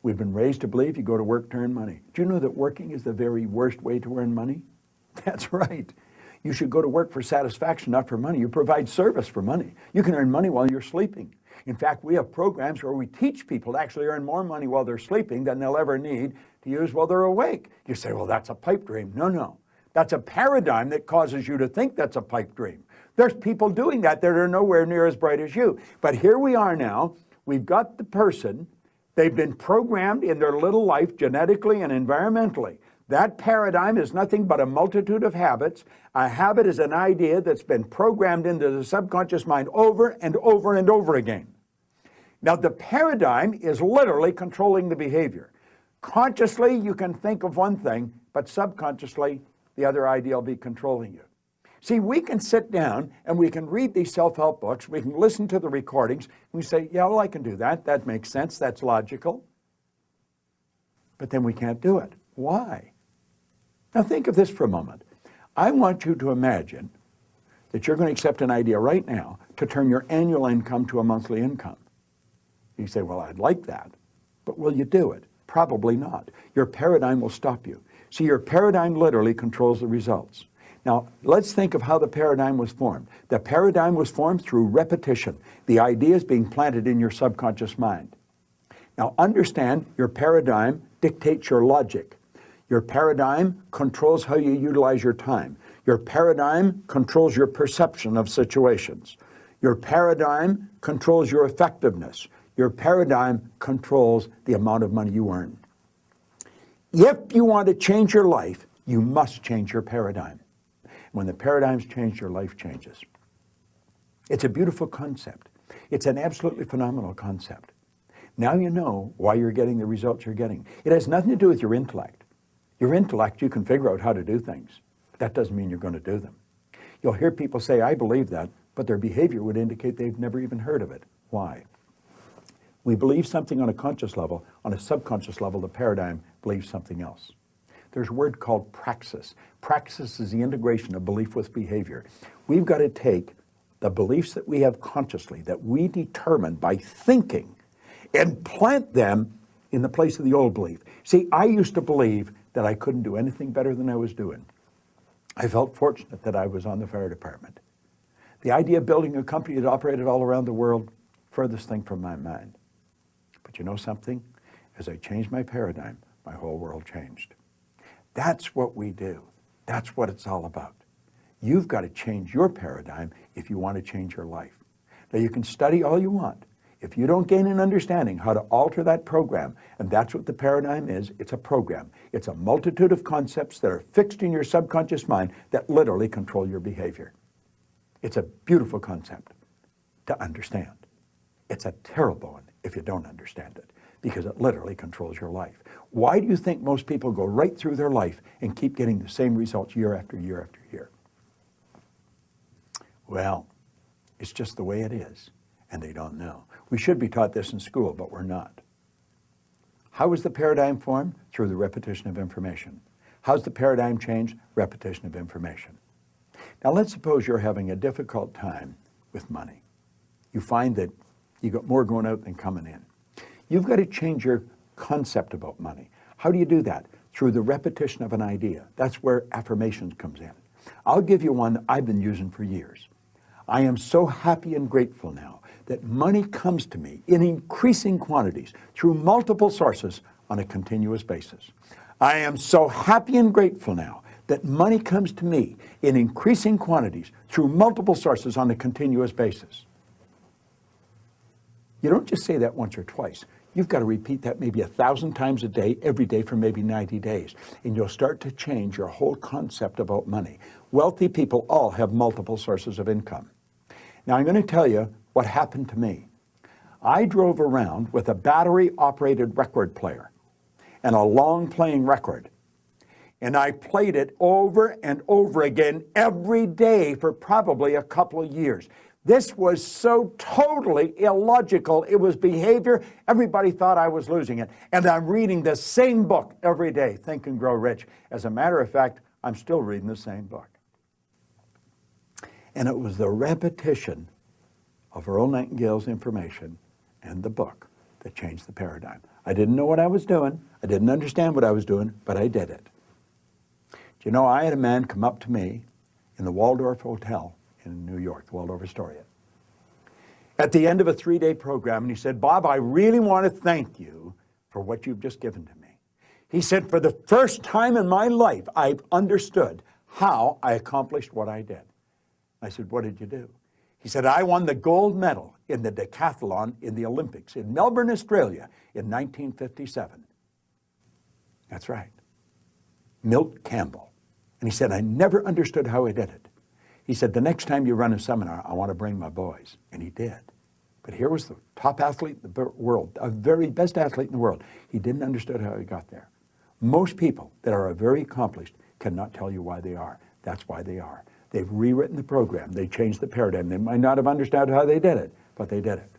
We've been raised to believe you go to work to earn money. Do you know that working is the very worst way to earn money? That's right. You should go to work for satisfaction, not for money. You provide service for money. You can earn money while you're sleeping. In fact, we have programs where we teach people to actually earn more money while they're sleeping than they'll ever need to use while they're awake. You say, well, that's a pipe dream. No, no. That's a paradigm that causes you to think that's a pipe dream. There's people doing that are nowhere near as bright as you. But here we are now. We've got the person. They've been programmed in their little life genetically and environmentally. That paradigm is nothing but a multitude of habits. A habit is an idea that's been programmed into the subconscious mind over and over and over again. Now, the paradigm is literally controlling the behavior. Consciously, you can think of one thing, but subconsciously, the other idea will be controlling you. See, we can sit down and we can read these self-help books, we can listen to the recordings, and we say, yeah, well, I can do that. That makes sense. That's logical. But then we can't do it. Why? Now think of this for a moment. I want you to imagine that you're going to accept an idea right now to turn your annual income to a monthly income. You say, well, I'd like that, but will you do it? Probably not. Your paradigm will stop you. See, your paradigm literally controls the results. Now, let's think of how the paradigm was formed. The paradigm was formed through repetition. The ideas being planted in your subconscious mind. Now, understand your paradigm dictates your logic. Your paradigm controls how you utilize your time. Your paradigm controls your perception of situations. Your paradigm controls your effectiveness. Your paradigm controls the amount of money you earn. If you want to change your life, you must change your paradigm. When the paradigms change, your life changes. It's a beautiful concept. It's an absolutely phenomenal concept. Now you know why you're getting the results you're getting. It has nothing to do with your intellect. Your intellect, you can figure out how to do things. But that doesn't mean you're going to do them. You'll hear people say, I believe that, but their behavior would indicate they've never even heard of it. Why? We believe something on a conscious level. On a subconscious level, the paradigm believes something else. There's a word called praxis. Praxis is the integration of belief with behavior. We've got to take the beliefs that we have consciously, that we determine by thinking, and plant them in the place of the old belief. See, I used to believe that I couldn't do anything better than I was doing. I felt fortunate that I was on the fire department. The idea of building a company that operated all around the world, furthest thing from my mind. But you know something? As I changed my paradigm, my whole world changed. That's what we do. That's what it's all about. You've got to change your paradigm if you want to change your life. Now, you can study all you want. If you don't gain an understanding how to alter that program, and that's what the paradigm is, it's a program. It's a multitude of concepts that are fixed in your subconscious mind that literally control your behavior. It's a beautiful concept to understand. It's a terrible one if you don't understand it, because it literally controls your life. Why do you think most people go right through their life and keep getting the same results year after year after year? Well, it's just the way it is, and they don't know. We should be taught this in school, but we're not. How is the paradigm formed? Through the repetition of information. How's the paradigm changed? Repetition of information. Now let's suppose you're having a difficult time with money. You find that you got more going out than coming in. You've got to change your concept about money. How do you do that? Through the repetition of an idea. That's where affirmations comes in. I'll give you one I've been using for years. I am so happy and grateful now that money comes to me in increasing quantities through multiple sources on a continuous basis. I am so happy and grateful now that money comes to me in increasing quantities through multiple sources on a continuous basis. You don't just say that once or twice. You've got to repeat that maybe 1,000 times a day, every day for maybe 90 days. And you'll start to change your whole concept about money. Wealthy people all have multiple sources of income. Now I'm going to tell you what happened to me. I drove around with a battery-operated record player and a long-playing record. And I played it over and over again every day for probably a couple of years. This was so totally illogical. It was behavior. Everybody thought I was losing it. And I'm reading the same book every day, Think and Grow Rich. As a matter of fact, I'm still reading the same book. And it was the repetition of Earl Nightingale's information and the book that changed the paradigm. I didn't know what I was doing. I didn't understand what I was doing, but I did it. Do you know, I had a man come up to me in the Waldorf Hotel in New York, the Waldorf Astoria, at the end of a 3-day program, and he said, Bob, I really want to thank you for what you've just given to me. He said, for the first time in my life, I've understood how I accomplished what I did. I said, what did you do? He said, I won the gold medal in the decathlon in the Olympics in Melbourne, Australia in 1957. That's right. Milt Campbell. And he said, I never understood how I did it. He said, the next time you run a seminar, I want to bring my boys. And he did. But here was the top athlete in the world, a very best athlete in the world. He didn't understand how he got there. Most people that are very accomplished cannot tell you why they are. That's why they are. They've rewritten the program. They changed the paradigm. They might not have understood how they did it, but they did it.